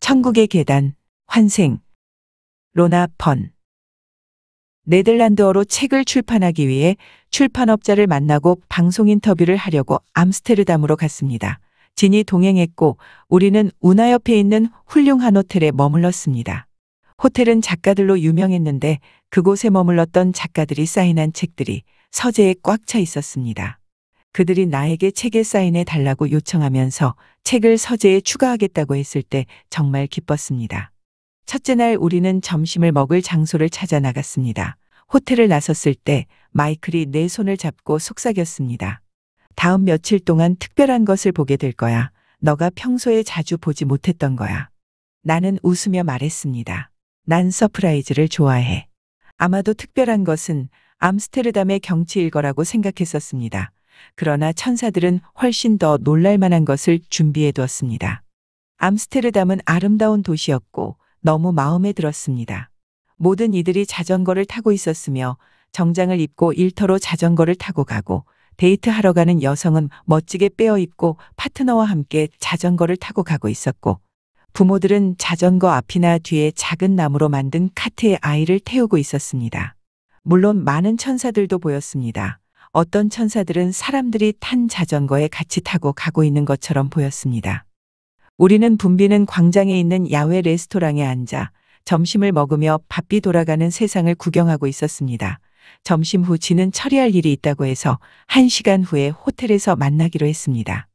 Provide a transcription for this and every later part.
천국의 계단, 환생. 로나 번. 네덜란드어로 책을 출판하기 위해 출판업자를 만나고 방송 인터뷰를 하려고 암스테르담으로 갔습니다. 진이 동행했고 우리는 운하 옆에 있는 훌륭한 호텔에 머물렀습니다. 호텔은 작가들로 유명했는데 그곳에 머물렀던 작가들이 사인한 책들이 서재에 꽉 차 있었습니다. 그들이 나에게 책에 사인해 달라고 요청하면서 책을 서재에 추가하겠다고 했을 때 정말 기뻤습니다. 첫째 날 우리는 점심을 먹을 장소를 찾아 나갔습니다. 호텔을 나섰을 때 마이클이 내 손을 잡고 속삭였습니다. 다음 며칠 동안 특별한 것을 보게 될 거야. 너가 평소에 자주 보지 못했던 거야. 나는 웃으며 말했습니다. 난 서프라이즈를 좋아해. 아마도 특별한 것은 암스테르담의 경치일 거라고 생각했었습니다. 그러나 천사들은 훨씬 더 놀랄만한 것을 준비해 두었습니다. 암스테르담은 아름다운 도시였고 너무 마음에 들었습니다. 모든 이들이 자전거를 타고 있었으며 정장을 입고 일터로 자전거를 타고 가고 데이트하러 가는 여성은 멋지게 빼어 입고 파트너와 함께 자전거를 타고 가고 있었고 부모들은 자전거 앞이나 뒤에 작은 나무로 만든 카트에 아이를 태우고 있었습니다. 물론 많은 천사들도 보였습니다. 어떤 천사들은 사람들이 탄 자전거에 같이 타고 가고 있는 것처럼 보였습니다. 우리는 붐비는 광장에 있는 야외 레스토랑에 앉아 점심을 먹으며 바삐 돌아가는 세상을 구경하고 있었습니다. 점심 후 진은 처리할 일이 있다고 해서 1시간 후에 호텔에서 만나기로 했습니다.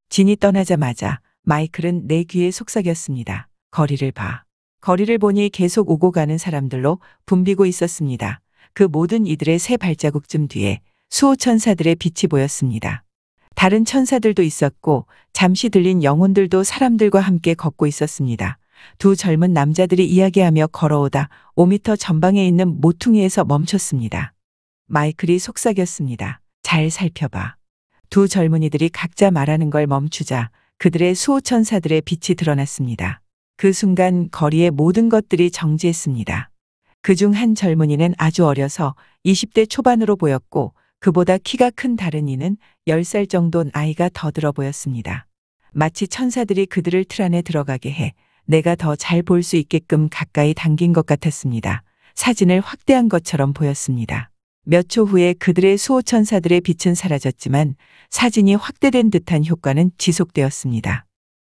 진이 떠나자마자 마이클은 내 귀에 속삭였습니다. 거리를 봐. 거리를 보니 계속 오고 가는 사람들로 붐비고 있었습니다. 그 모든 이들의 세 발자국쯤 뒤에 수호 천사들의 빛이 보였습니다. 다른 천사들도 있었고 잠시 들린 영혼들도 사람들과 함께 걷고 있었습니다. 두 젊은 남자들이 이야기하며 걸어오다 5m 전방에 있는 모퉁이에서 멈췄습니다. 마이클이 속삭였습니다. 잘 살펴봐. 두 젊은이들이 각자 말하는 걸 멈추자 그들의 수호 천사들의 빛이 드러났습니다. 그 순간 거리의 모든 것들이 정지했습니다. 그중 한 젊은이는 아주 어려서 20대 초반으로 보였고 그보다 키가 큰 다른 이는 10살 정도 나이가 더 들어 보였습니다. 마치 천사들이 그들을 틀 안에 들어가게 해 내가 더 잘 볼 수 있게끔 가까이 당긴 것 같았습니다. 사진을 확대한 것처럼 보였습니다. 몇 초 후에 그들의 수호 천사들의 빛은 사라졌지만 사진이 확대된 듯한 효과는 지속되었습니다.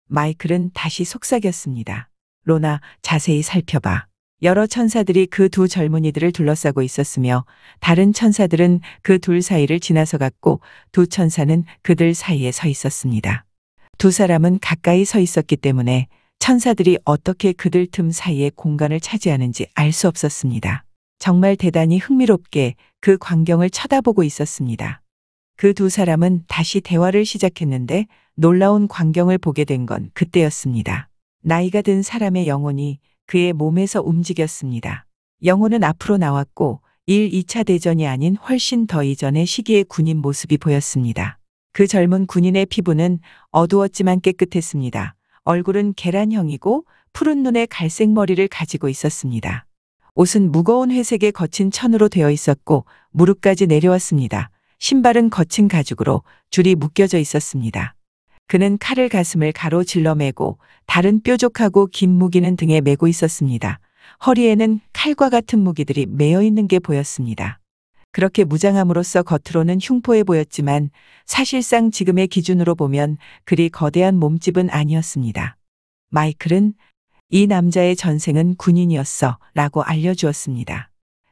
마이클은 다시 속삭였습니다. 로나, 자세히 살펴봐. 여러 천사들이 그 두 젊은이들을 둘러싸고 있었으며 다른 천사들은 그 둘 사이를 지나서 갔고 두 천사는 그들 사이에 서 있었습니다. 두 사람은 가까이 서 있었기 때문에 천사들이 어떻게 그들 틈 사이에 공간을 차지하는지 알 수 없었습니다. 정말 대단히 흥미롭게 그 광경을 쳐다보고 있었습니다. 그 두 사람은 다시 대화를 시작했는데 놀라운 광경을 보게 된 건 그때였습니다. 나이가 든 사람의 영혼이 그의 몸에서 움직였습니다. 영혼은 앞으로 나왔고 1, 2차 대전이 아닌 훨씬 더 이전의 시기의 군인 모습이 보였습니다. 그 젊은 군인의 피부는 어두웠지만 깨끗했습니다. 얼굴은 계란형이고 푸른 눈에 갈색 머리를 가지고 있었습니다. 옷은 무거운 회색의 거친 천으로 되어 있었고 무릎까지 내려왔습니다. 신발은 거친 가죽으로 줄이 묶여져 있었습니다. 그는 칼을 가슴을 가로질러 매고 다른 뾰족하고 긴 무기는 등에 메고 있었습니다. 허리에는 칼과 같은 무기들이 매어 있는 게 보였습니다. 그렇게 무장함으로써 겉으로는 흉포해 보였지만 사실상 지금의 기준으로 보면 그리 거대한 몸집은 아니었습니다. 마이클은 이 남자의 전생은 군인이었어 라고 알려주었습니다.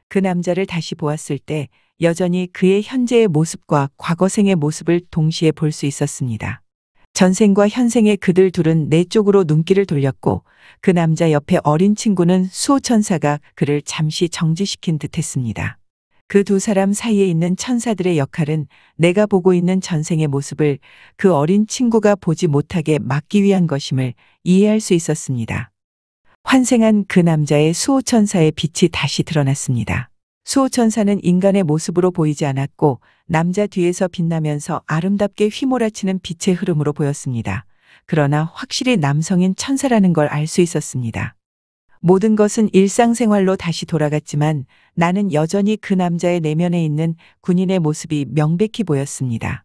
그 남자를 다시 보았을 때 여전히 그의 현재의 모습과 과거생의 모습을 동시에 볼 수 있었습니다. 전생과 현생의 그들 둘은 내 쪽으로 눈길을 돌렸고 그 남자 옆에 어린 친구는 수호천사가 그를 잠시 정지시킨 듯 했습니다. 그 두 사람 사이에 있는 천사들의 역할은 내가 보고 있는 전생의 모습을 그 어린 친구가 보지 못하게 막기 위한 것임을 이해할 수 있었습니다. 환생한 그 남자의 수호천사의 빛이 다시 드러났습니다. 수호천사는 인간의 모습으로 보이지 않았고 남자 뒤에서 빛나면서 아름답게 휘몰아치는 빛의 흐름으로 보였습니다. 그러나 확실히 남성인 천사라는 걸 알 수 있었습니다. 모든 것은 일상생활로 다시 돌아갔지만 나는 여전히 그 남자의 내면에 있는 군인의 모습이 명백히 보였습니다.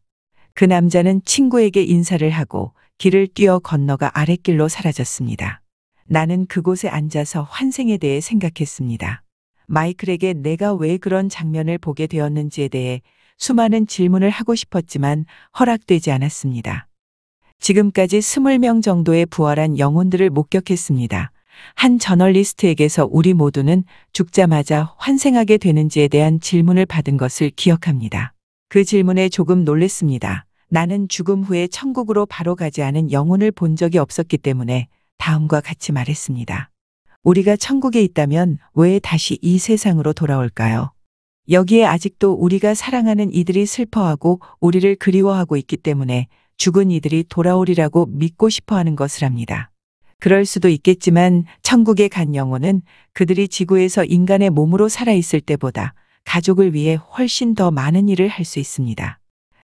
그 남자는 친구에게 인사를 하고 길을 뛰어 건너가 아랫길로 사라졌습니다. 나는 그곳에 앉아서 환생에 대해 생각했습니다. 마이클에게 내가 왜 그런 장면을 보게 되었는지에 대해 수많은 질문을 하고 싶었지만 허락되지 않았습니다. 지금까지 20명 정도의 부활한 영혼들을 목격했습니다. 한 저널리스트에게서 우리 모두는 죽자마자 환생하게 되는지에 대한 질문을 받은 것을 기억합니다. 그 질문에 조금 놀랬습니다. 나는 죽음 후에 천국으로 바로 가지 않은 영혼을 본 적이 없었기 때문에 다음과 같이 말했습니다. 우리가 천국에 있다면 왜 다시 이 세상으로 돌아올까요? 여기에 아직도 우리가 사랑하는 이들이 슬퍼하고 우리를 그리워하고 있기 때문에 죽은 이들이 돌아오리라고 믿고 싶어 하는 것을 합니다. 그럴 수도 있겠지만 천국에 간 영혼은 그들이 지구에서 인간의 몸으로 살아있을 때보다 가족을 위해 훨씬 더 많은 일을 할 수 있습니다.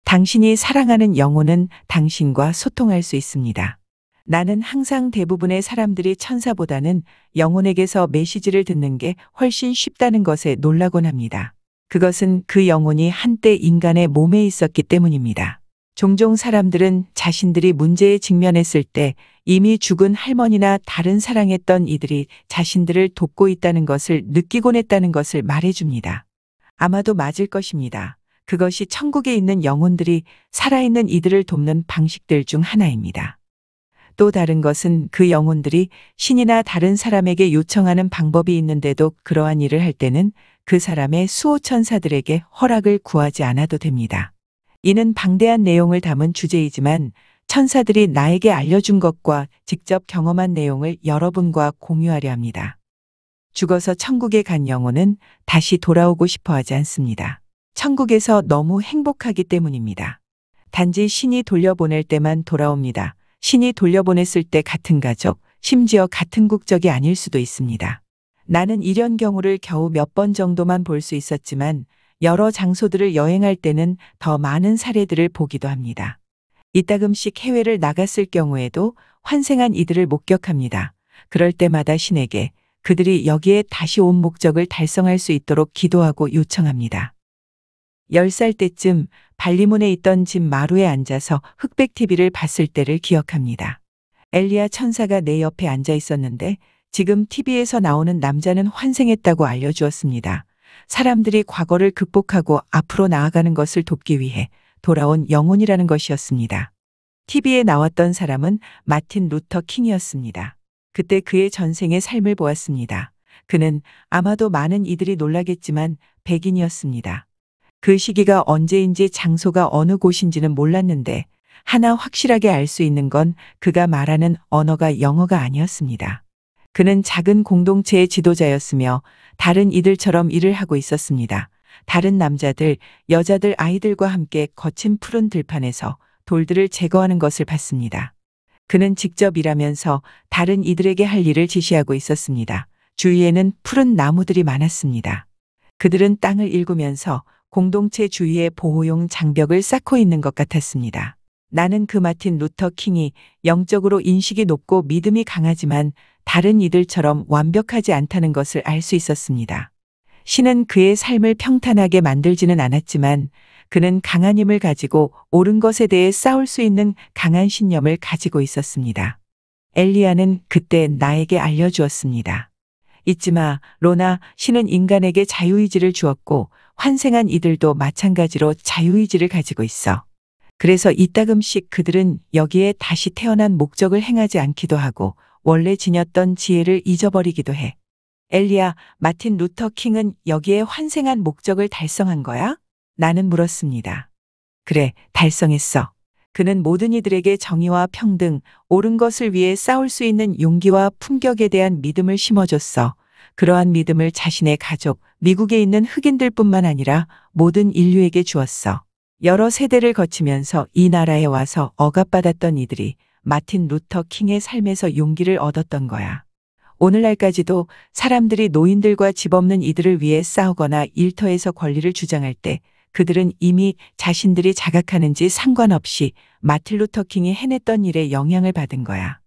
당신이 사랑하는 영혼은 당신과 소통할 수 있습니다. 나는 항상 대부분의 사람들이 천사보다는 영혼에게서 메시지를 듣는 게 훨씬 쉽다는 것에 놀라곤 합니다. 그것은 그 영혼이 한때 인간의 몸에 있었기 때문입니다. 종종 사람들은 자신들이 문제에 직면했을 때 이미 죽은 할머니나 다른 사랑했던 이들이 자신들을 돕고 있다는 것을 느끼곤 했다는 것을 말해줍니다. 아마도 맞을 것입니다. 그것이 천국에 있는 영혼들이 살아있는 이들을 돕는 방식들 중 하나입니다. 또 다른 것은 그 영혼들이 신이나 다른 사람에게 요청하는 방법이 있는데도 그러한 일을 할 때는 그 사람의 수호천사들에게 허락을 구하지 않아도 됩니다. 이는 방대한 내용을 담은 주제이지만 천사들이 나에게 알려준 것과 직접 경험한 내용을 여러분과 공유하려 합니다. 죽어서 천국에 간 영혼은 다시 돌아오고 싶어 하지 않습니다. 천국에서 너무 행복하기 때문입니다. 단지 신이 돌려보낼 때만 돌아옵니다. 신이 돌려보냈을 때 같은 가족, 심지어 같은 국적이 아닐 수도 있습니다. 나는 이런 경우를 겨우 몇 번 정도만 볼 수 있었지만 여러 장소들을 여행할 때는 더 많은 사례들을 보기도 합니다. 이따금씩 해외를 나갔을 경우에도 환생한 이들을 목격합니다. 그럴 때마다 신에게 그들이 여기에 다시 온 목적을 달성할 수 있도록 기도하고 요청합니다. 10살 때쯤 발리문에 있던 집 마루에 앉아서 흑백 TV를 봤을 때를 기억합니다. 엘리야 천사가 내 옆에 앉아 있었는데 지금 TV에서 나오는 남자는 환생했다고 알려주었습니다. 사람들이 과거를 극복하고 앞으로 나아가는 것을 돕기 위해 돌아온 영혼이라는 것이었습니다. TV에 나왔던 사람은 마틴 루터 킹이었습니다. 그때 그의 전생의 삶을 보았습니다. 그는 아마도 많은 이들이 놀라겠지만 백인이었습니다. 그 시기가 언제인지 장소가 어느 곳인지는 몰랐는데 하나 확실하게 알 수 있는 건 그가 말하는 언어가 영어가 아니었습니다. 그는 작은 공동체의 지도자였으며 다른 이들처럼 일을 하고 있었습니다. 다른 남자들, 여자들, 아이들과 함께 거친 푸른 들판에서 돌들을 제거하는 것을 봤습니다. 그는 직접 일하면서 다른 이들에게 할 일을 지시하고 있었습니다. 주위에는 푸른 나무들이 많았습니다. 그들은 땅을 일구면서 공동체 주위에 보호용 장벽을 쌓고 있는 것 같았습니다. 나는 그 마틴 루터 킹이 영적으로 인식이 높고 믿음이 강하지만 다른 이들처럼 완벽하지 않다는 것을 알 수 있었습니다. 신은 그의 삶을 평탄하게 만들지는 않았지만 그는 강한 힘을 가지고 옳은 것에 대해 싸울 수 있는 강한 신념을 가지고 있었습니다. 엘리야는 그때 나에게 알려주었습니다. 잊지 마, 로나, 신은 인간에게 자유의지를 주었고 환생한 이들도 마찬가지로 자유의지를 가지고 있어. 그래서 이따금씩 그들은 여기에 다시 태어난 목적을 행하지 않기도 하고 원래 지녔던 지혜를 잊어버리기도 해. 엘리야, 마틴 루터 킹은 여기에 환생한 목적을 달성한 거야? 나는 물었습니다. 그래, 달성했어. 그는 모든 이들에게 정의와 평등, 옳은 것을 위해 싸울 수 있는 용기와 품격에 대한 믿음을 심어줬어. 그러한 믿음을 자신의 가족, 미국에 있는 흑인들뿐만 아니라 모든 인류에게 주었어. 여러 세대를 거치면서 이 나라에 와서 억압받았던 이들이 마틴 루터 킹의 삶에서 용기를 얻었던 거야. 오늘날까지도 사람들이 노인들과 집 없는 이들을 위해 싸우거나 일터에서 권리를 주장할 때 그들은 이미 자신들이 자각하는지 상관없이 마틴 루터 킹이 해냈던 일에 영향을 받은 거야.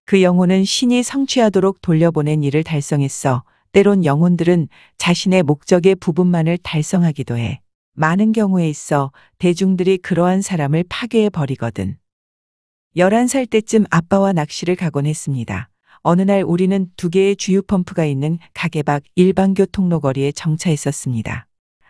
그 영혼은 신이 성취하도록 돌려보낸 일을 달성했어. 때론 영혼들은 자신의 목적의 부분만을 달성하기도 해. 많은 경우에 있어 대중들이 그러한 사람을 파괴해 버리거든. 11살 때쯤 아빠와 낚시를 가곤 했습니다. 어느 날 우리는 두 개의 주유 펌프가 있는 가게 밖 일반교 통로거리에 정차했었습니다.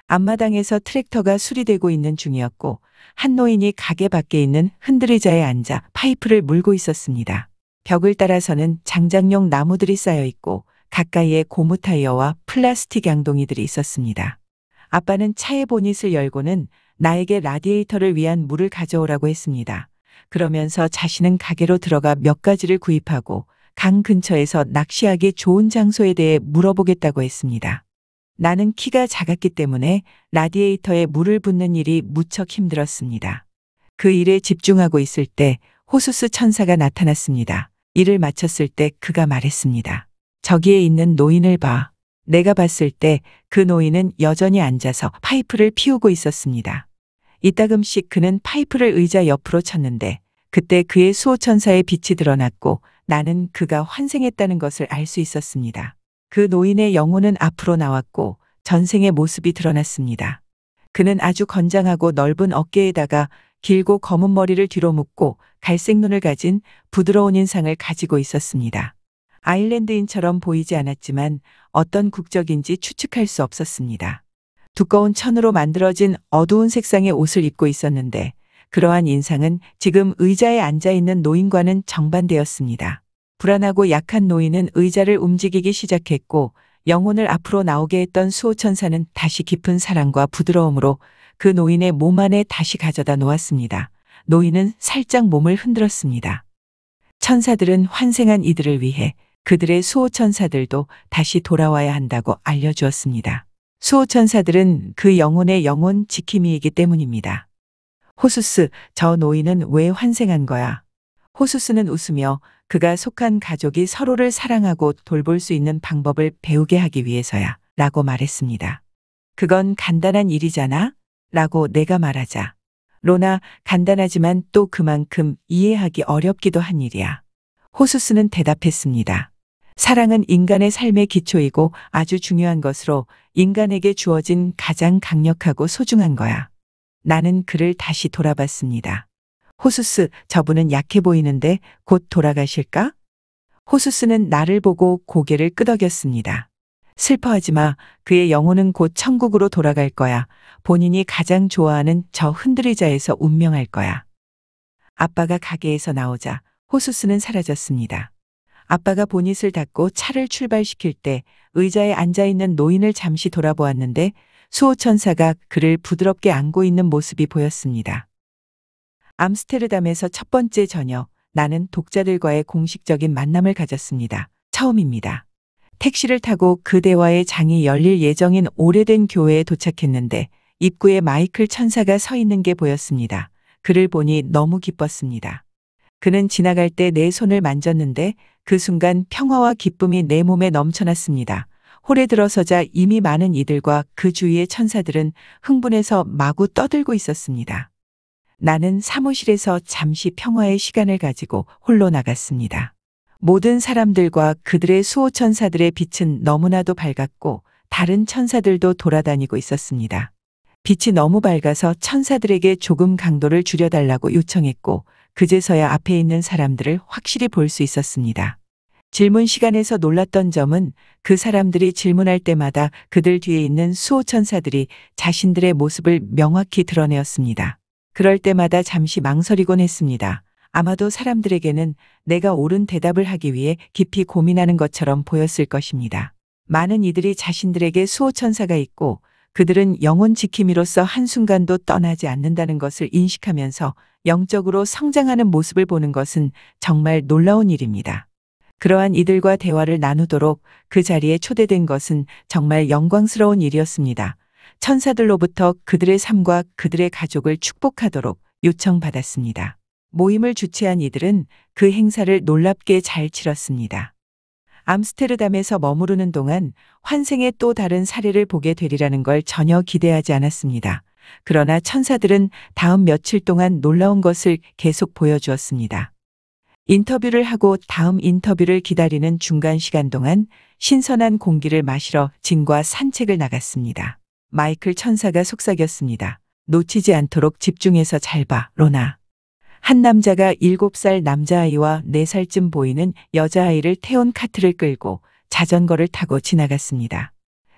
앞마당에서 트랙터가 수리되고 있는 중이었고 한 노인이 가게 밖에 있는 흔들의자에 앉아 파이프를 물고 있었습니다. 벽을 따라서는 장작용 나무들이 쌓여 있고 가까이에 고무 타이어와 플라스틱 양동이들이 있었습니다. 아빠는 차의 보닛을 열고는 나에게 라디에이터를 위한 물을 가져오라고 했습니다. 그러면서 자신은 가게로 들어가 몇 가지를 구입하고 강 근처에서 낚시하기 좋은 장소에 대해 물어보겠다고 했습니다. 나는 키가 작았기 때문에 라디에이터에 물을 붓는 일이 무척 힘들었습니다. 그 일에 집중하고 있을 때 호수스 천사가 나타났습니다. 일을 마쳤을 때 그가 말했습니다. 저기에 있는 노인을 봐. 내가 봤을 때 그 노인은 여전히 앉아서 파이프를 피우고 있었습니다. 이따금씩 그는 파이프를 의자 옆으로 쳤는데 그때 그의 수호천사의 빛이 드러났고 나는 그가 환생했다는 것을 알 수 있었습니다. 그 노인의 영혼은 앞으로 나왔고 전생의 모습이 드러났습니다. 그는 아주 건장하고 넓은 어깨에다가 길고 검은 머리를 뒤로 묶고 갈색 눈을 가진 부드러운 인상을 가지고 있었습니다. 아일랜드인처럼 보이지 않았지만 어떤 국적인지 추측할 수 없었습니다. 두꺼운 천으로 만들어진 어두운 색상의 옷을 입고 있었는데 그러한 인상은 지금 의자에 앉아있는 노인과는 정반대였습니다. 불안하고 약한 노인은 의자를 움직이기 시작했고 영혼을 앞으로 나오게 했던 수호천사는 다시 깊은 사랑과 부드러움으로 그 노인의 몸 안에 다시 가져다 놓았습니다. 노인은 살짝 몸을 흔들었습니다. 천사들은 환생한 이들을 위해 그들의 수호천사들도 다시 돌아와야 한다고 알려주었습니다. 수호천사들은 그 영혼의 영혼 지킴이이기 때문입니다. 호수스, 저 노인은 왜 환생한 거야? 호수스는 웃으며 그가 속한 가족이 서로를 사랑하고 돌볼 수 있는 방법을 배우게 하기 위해서야 라고 말했습니다. 그건 간단한 일이잖아? 라고 내가 말하자. 로나, 간단하지만 또 그만큼 이해하기 어렵기도 한 일이야. 호수스는 대답했습니다. 사랑은 인간의 삶의 기초이고 아주 중요한 것으로 인간에게 주어진 가장 강력하고 소중한 거야. 나는 그를 다시 돌아봤습니다. 호수스, 저분은 약해 보이는데 곧 돌아가실까? 호수스는 나를 보고 고개를 끄덕였습니다. 슬퍼하지 마. 그의 영혼은 곧 천국으로 돌아갈 거야. 본인이 가장 좋아하는 저 흔들의자에서 운명할 거야. 아빠가 가게에서 나오자 호수스는 사라졌습니다. 아빠가 보닛을 닫고 차를 출발시킬 때 의자에 앉아있는 노인을 잠시 돌아보았는데 수호천사가 그를 부드럽게 안고 있는 모습이 보였습니다. 암스테르담에서 첫 번째 저녁, 나는 독자들과의 공식적인 만남을 가졌습니다. 처음입니다. 택시를 타고 그 대화의 장이 열릴 예정인 오래된 교회에 도착했는데 입구에 마이클 천사가 서 있는 게 보였습니다. 그를 보니 너무 기뻤습니다. 그는 지나갈 때 내 손을 만졌는데 그 순간 평화와 기쁨이 내 몸에 넘쳐났습니다. 홀에 들어서자 이미 많은 이들과 그 주위의 천사들은 흥분해서 마구 떠들고 있었습니다. 나는 사무실에서 잠시 평화의 시간을 가지고 홀로 나갔습니다. 모든 사람들과 그들의 수호천사들의 빛은 너무나도 밝았고 다른 천사들도 돌아다니고 있었습니다. 빛이 너무 밝아서 천사들에게 조금 강도를 줄여달라고 요청했고 그제서야 앞에 있는 사람들을 확실히 볼 수 있었습니다. 질문 시간에서 놀랐던 점은 그 사람들이 질문할 때마다 그들 뒤에 있는 수호천사들이 자신들의 모습을 명확히 드러내었습니다. 그럴 때마다 잠시 망설이곤 했습니다. 아마도 사람들에게는 내가 옳은 대답을 하기 위해 깊이 고민하는 것처럼 보였을 것입니다. 많은 이들이 자신들에게 수호천사가 있고 그들은 영혼 지킴이로서 한순간도 떠나지 않는다는 것을 인식하면서 영적으로 성장하는 모습을 보는 것은 정말 놀라운 일입니다. 그러한 이들과 대화를 나누도록 그 자리에 초대된 것은 정말 영광스러운 일이었습니다. 천사들로부터 그들의 삶과 그들의 가족을 축복하도록 요청받았습니다. 모임을 주최한 이들은 그 행사를 놀랍게 잘 치렀습니다. 암스테르담에서 머무르는 동안 환생의 또 다른 사례를 보게 되리라는 걸 전혀 기대하지 않았습니다. 그러나 천사들은 다음 며칠 동안 놀라운 것을 계속 보여주었습니다. 인터뷰를 하고 다음 인터뷰를 기다리는 중간 시간 동안 신선한 공기를 마시러 진과 산책을 나갔습니다. 마이클 천사가 속삭였습니다. 놓치지 않도록 집중해서 잘 봐, 로나. 한 남자가 7살 남자아이와 4살쯤 보이는 여자아이를 태운 카트를 끌고 자전거를 타고 지나갔습니다.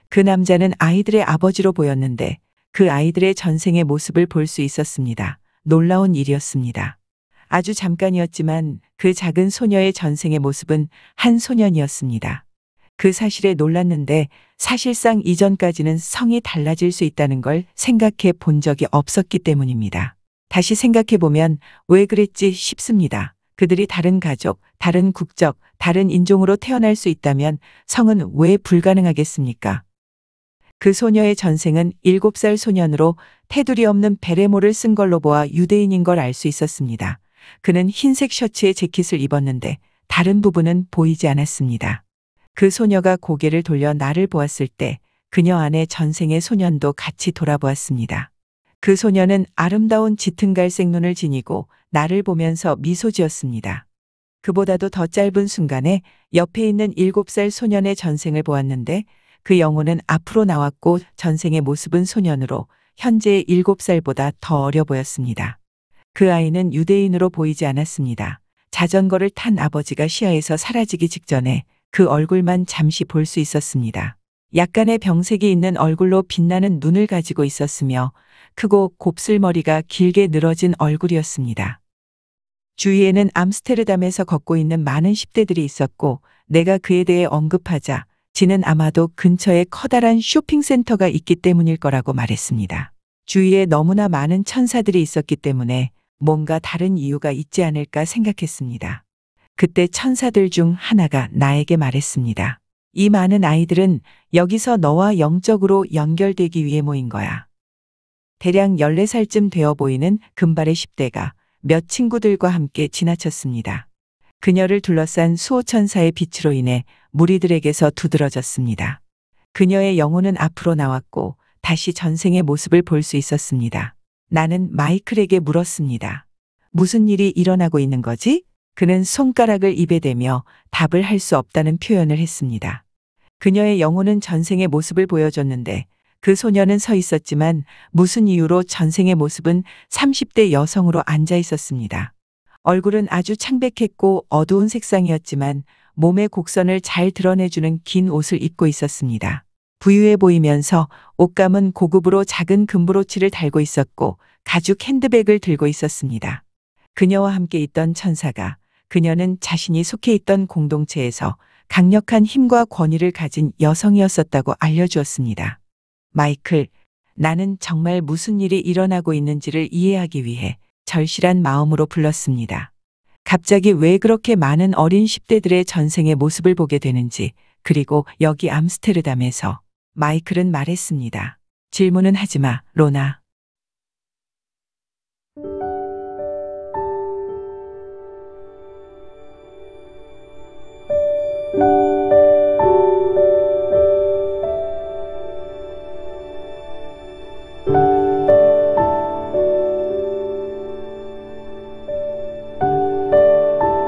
그 남자는 아이들의 아버지로 보였는데 그 아이들의 전생의 모습을 볼 수 있었습니다. 놀라운 일이었습니다. 아주 잠깐이었지만 그 작은 소녀의 전생의 모습은 한 소년이었습니다. 그 사실에 놀랐는데 사실상 이전까지는 성이 달라질 수 있다는 걸 생각해 본 적이 없었기 때문입니다. 다시 생각해 보면 왜 그랬지 싶습니다. 그들이 다른 가족, 다른 국적, 다른 인종으로 태어날 수 있다면 성은 왜 불가능하겠습니까? 그 소녀의 전생은 7살 소년으로 테두리 없는 베레모를 쓴 걸로 보아 유대인인 걸 알 수 있었습니다. 그는 흰색 셔츠에 재킷을 입었는데 다른 부분은 보이지 않았습니다. 그 소녀가 고개를 돌려 나를 보았을 때 그녀 안에 전생의 소년도 같이 돌아보았습니다. 그 소녀는 아름다운 짙은 갈색 눈을 지니고 나를 보면서 미소 지었습니다. 그보다도 더 짧은 순간에 옆에 있는 7살 소년의 전생을 보았는데 그 영혼은 앞으로 나왔고 전생의 모습은 소년으로 현재의 7살보다 더 어려 보였습니다. 그 아이는 유대인으로 보이지 않았습니다. 자전거를 탄 아버지가 시야에서 사라지기 직전에 그 얼굴만 잠시 볼 수 있었습니다. 약간의 병색이 있는 얼굴로 빛나는 눈을 가지고 있었으며 크고 곱슬머리가 길게 늘어진 얼굴이었습니다. 주위에는 암스테르담에서 걷고 있는 많은 10대들이 있었고 내가 그에 대해 언급하자 지는 아마도 근처에 커다란 쇼핑센터가 있기 때문일 거라고 말했습니다. 주위에 너무나 많은 천사들이 있었기 때문에 뭔가 다른 이유가 있지 않을까 생각했습니다. 그때 천사들 중 하나가 나에게 말했습니다. 이 많은 아이들은 여기서 너와 영적으로 연결되기 위해 모인 거야. 대략 14살쯤 되어 보이는 금발의 10대가 몇 친구들과 함께 지나쳤습니다. 그녀를 둘러싼 수호천사의 빛으로 인해 무리들에게서 두드러졌습니다. 그녀의 영혼은 앞으로 나왔고 다시 전생의 모습을 볼 수 있었습니다. 나는 마이클에게 물었습니다. 무슨 일이 일어나고 있는 거지? 그는 손가락을 입에 대며 답을 할 수 없다는 표현을 했습니다. 그녀의 영혼은 전생의 모습을 보여줬는데 그 소녀는 서 있었지만 무슨 이유로 전생의 모습은 30대 여성으로 앉아 있었습니다. 얼굴은 아주 창백했고 어두운 색상이었지만 몸의 곡선을 잘 드러내주는 긴 옷을 입고 있었습니다. 부유해 보이면서 옷감은 고급으로 작은 금브로치를 달고 있었고 가죽 핸드백을 들고 있었습니다. 그녀와 함께 있던 천사가 그녀는 자신이 속해 있던 공동체에서 강력한 힘과 권위를 가진 여성이었었다고 알려주었습니다. 마이클, 나는 정말 무슨 일이 일어나고 있는지를 이해하기 위해 절실한 마음으로 불렀습니다. 갑자기 왜 그렇게 많은 어린 10대들의 전생의 모습을 보게 되는지, 그리고 여기 암스테르담에서 마이클은 말했습니다. 질문은 하지 마, 로나.